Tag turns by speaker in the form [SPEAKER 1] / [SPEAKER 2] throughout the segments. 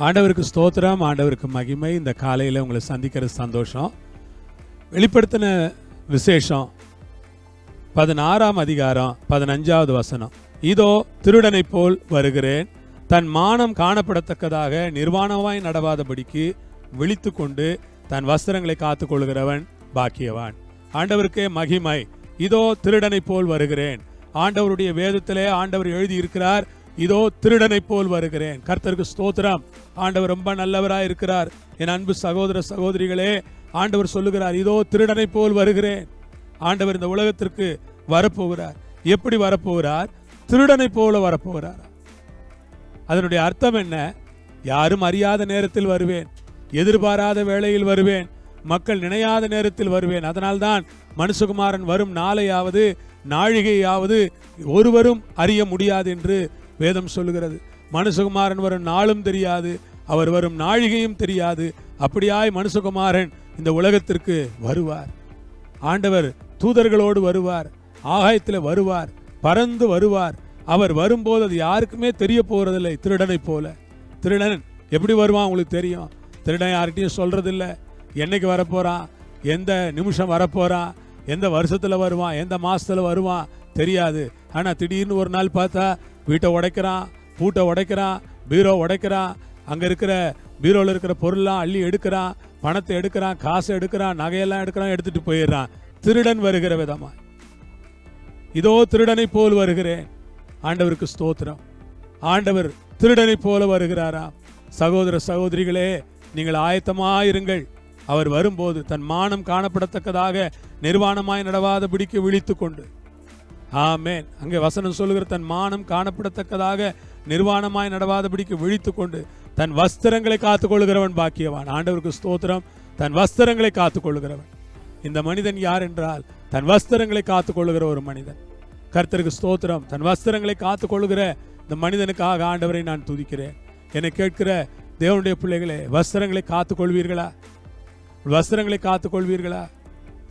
[SPEAKER 1] ஆண்டவருக்கு ஸ்தோத்திரம், ஆண்டவருக்கு மகிமை. இந்த காலையில் உங்களை சந்திக்கிறது சந்தோஷம். வெளிப்படுத்தின விசேஷம் 16ஆம் அதிகாரம் 15வது வசனம். இதோ திருடனை போல் வருகிறேன், தன் மானம் காணப்படத்தக்கதாக நிர்வாணமாய் நடவாதபடிக்கு விழித்து கொண்டு தன் வஸ்திரங்களை காத்து கொள்கிறவன் பாக்கியவான். ஆண்டவருக்கே மகிமை. இதோ திருடனை போல் வருகிறேன். ஆண்டவருடைய வேதத்திலே ஆண்டவர் எழுதியிருக்கிறார், இதோ திருடனை போல் வருகிறேன். கர்த்தருக்கு ஸ்தோத்திரம். ஆண்டவர் ரொம்ப நல்லவராய் இருக்கிறார். என் அன்பு சகோதர சகோதரிகளே, ஆண்டவர் சொல்லுகிறார், இதோ திருடனை போல் வருகிறேன். ஆண்டவர் இந்த உலகத்திற்கு வரப்போகிறார். எப்படி வரப்போகிறார்? திருடனை போல வரப்போகிறார். அதனுடைய அர்த்தம் என்ன? யாரும் அறியாத நேரத்தில் வருவேன், எதிர்பாராத வேளையில் வருவேன், மக்கள் நினையாத நேரத்தில் வருவேன். அதனால்தான் மனுஷகுமாரன் வரும் நாளையாவது நாழிகையாவது ஒருவரும் அறிய முடியாது என்று வேதம் சொல்லுகிறது. மனுஷகுமாரன் வரும் நாளும் தெரியாது, அவர் வரும் நாழிகையும் தெரியாது. அப்படியாய் மனுஷகுமாரன் இந்த உலகத்திற்கு வருவார். ஆண்டவர் தூதர்களோடு வருவார், ஆகாயத்தில் வருவார், பறந்து வருவார். அவர் வரும்போது அது யாருக்குமே தெரிய போறதில்லை. திருடனை போல. திருடன் எப்படி வருவான் உங்களுக்கு தெரியும். திருடன் யார்கிட்டையும் சொல்றதில்லை. என்னைக்கு வரப்போறான், எந்த நிமிஷம் வரப்போறான், எந்த வருஷத்துல வருவான், எந்த மாசத்துல வருவான் தெரியாது. ஆனா திடீர்னு ஒரு நாள் பார்த்தா வீட்டை உடைக்கிறான், பூட்டை உடைக்கிறான், பீரோ உடைக்கிறான், அங்க இருக்கிற பீரோல இருக்கிற பொருள்லாம் அள்ளி எடுக்கிறான், பணத்தை எடுக்கிறான், காசை எடுக்கிறான், நகையெல்லாம் எடுக்கிறான், எடுத்துட்டு போயிடுறான். திருடன் வருகிற விதமா இதோ திருடனை போல் வருகிறேன். ஆண்டவருக்கு ஸ்தோத்திரம். ஆண்டவர் திருடனை போல வருகிறாராம். சகோதர சகோதரிகளே, நீங்கள் ஆயத்தமாயிருங்கள். அவர் வரும்போது தன் மானம் காணப்படத்தக்கதாக நிர்வாணமாய் நடவாதபடிக்கு விழித்து கொண்டு. ஆமேன். அங்கே வசனம் சொல்லுகிற, தன் மானம் காணப்படத்தக்கதாக நிர்வாணமாய் நடவாதபடிக்கு விழித்து கொண்டு தன் வஸ்திரங்களை காத்துக் கொள்கிறவன் பாக்கியவான். ஆண்டவருக்கு ஸ்தோத்திரம். தன் வஸ்திரங்களை காத்துக் கொள்கிறவன். இந்த மனிதன் யார் என்றால், தன் வஸ்திரங்களை காத்துக் கொள்ளுகிற ஒரு மனிதன். கர்த்தருக்கு ஸ்தோத்திரம். தன் வஸ்திரங்களை காத்துக் கொள்ளுகிற இந்த மனிதனுக்காக ஆண்டவரை நான் துதிக்கிறேன். என்னை கேட்கிற தேவனுடைய பிள்ளைகளே, வஸ்திரங்களை காத்துக் கொள்வீர்களா? வஸ்திரங்களை காத்துக் கொள்வீர்களா?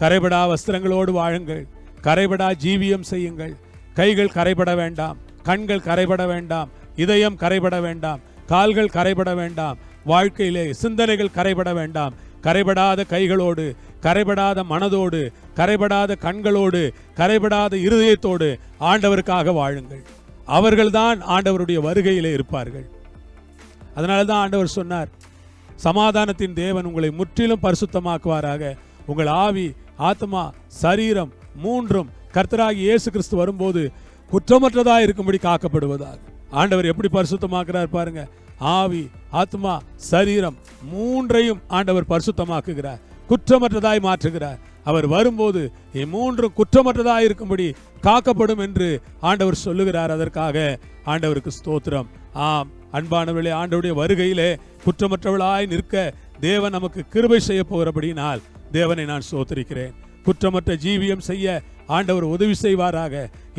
[SPEAKER 1] கரைபடா வஸ்திரங்களோடு வாழுங்கள். கரைபடா ஜீவியம் செய்யுங்கள். கைகள் கரைபட வேண்டாம், கண்கள் கரைபட வேண்டாம், இதயம் கரைபட வேண்டாம், கால்கள் கரைபட வேண்டாம், வாழ்க்கையிலே சிந்தனைகள் கரைபட வேண்டாம். கரைபடாத கைகளோடு, கரைபடாத மனதோடு, கரைபடாத கண்களோடு, கரைபடாத இருதயத்தோடு ஆண்டவருக்காக வாழுங்கள். அவர்கள்தான் ஆண்டவருடைய வருகையிலே இருப்பார்கள். அதனால்தான் ஆண்டவர் சொன்னார், சமாதானத்தின் தேவன் உங்களை முற்றிலும் பரிசுத்தமாக்குவாராக. உங்கள் ஆவி, ஆத்மா, சரீரம் மூன்றும் கர்த்தராகிய இயேசு கிறிஸ்து வரும்போது குற்றமற்றதாக இருக்கும்படி காக்கப்படுவதாக. ஆண்டவர் எப்படி பரிசுத்தமாக்குறார் பாருங்க. ஆவி, ஆத்மா, சரீரம் மூன்றையும் ஆண்டவர் பரிசுத்தமாக்குகிறார், குற்றமற்றதாய் மாற்றுகிறார். அவர் வரும்போது மூன்றும் குற்றமற்றதாய் இருக்கும்படி காக்கப்படும் என்று ஆண்டவர் சொல்லுகிறார். அதற்காக ஆண்டவருக்கு ஸ்தோத்திரம். ஆம் அன்பானவர்களே, ஆண்டவருடைய வருகையிலே குற்றமற்றவளாய் நிற்க தேவன் நமக்கு கிருபை செய்ய போகிறபடினால் தேவனை நான் ஸ்தோத்திரிக்கிறேன். குற்றமற்ற ஜீவியம் செய்ய ஆண்டவர் உதவி செய்வாராக.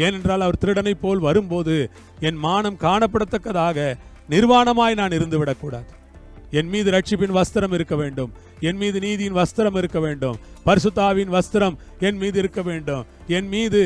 [SPEAKER 1] ஏனென்றால் அவர் திருடனை போல் வரும்போது என் மானம் காணப்படத்தக்கதாக நிர்வாணமாய் நான் இருந்து விடக்கூடாது. என் மீது ரட்சிப்பின் வஸ்திரம் இருக்க வேண்டும், என் மீது நீதியின் வஸ்திரம் இருக்க வேண்டும், பரிசுத்தாவின் வஸ்திரம் என் மீது இருக்க வேண்டும், என் மீது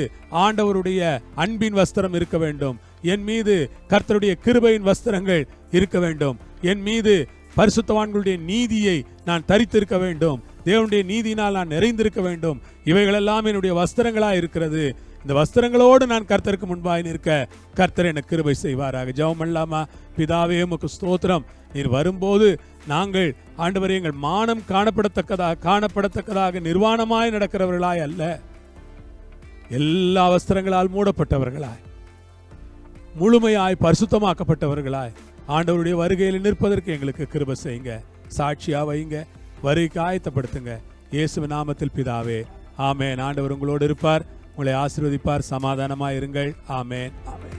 [SPEAKER 1] ஆண்டவருடைய அன்பின் வஸ்திரம் இருக்க வேண்டும், என் மீது கர்த்தருடைய கிருபையின் வஸ்திரங்கள் இருக்க வேண்டும், என் மீது பரிசுத்தவான்களுடைய நீதியை நான் தரித்திருக்க வேண்டும், தேவனுடைய நீதியினால் நான் நிறைந்திருக்க வேண்டும். இவைகளெல்லாம் என்னுடைய வஸ்திரங்களா இருக்கிறது. இந்த வஸ்திரங்களோடு நான் கர்த்தருக்கு முன்பாய் நிற்க கர்த்தர் எனக்கு கிருபை செய்வாராக. ஜெபம் பண்ணலாமா? பிதாவே, உமக்கு ஸ்தோத்திரம். நீர் வரும்போது நாங்கள் ஆண்டவரே, எங்கள் மானம் காணப்படத்தக்கதாக நிர்வாணமாய் நடக்கிறவர்களாய் அல்ல, எல்லா வஸ்திரங்களால் மூடப்பட்டவர்களாய், முழுமையாய் பரிசுத்தமாக்கப்பட்டவர்களாய் ஆண்டவருடைய வருகையில் நிற்பதற்கு எங்களுக்கு கிருபை செய்யுங்க. சாட்சியா வைங்க. வருகைக்கு ஆயத்தப்படுத்துங்க. இயேசுவின் நாமத்தில் பிதாவே, ஆமேன். ஆண்டவர் உங்களோடு இருப்பார், உங்களை ஆசீர்வதிப்பார். சமாதானமாய் இருங்கள். ஆமேன், ஆமேன்.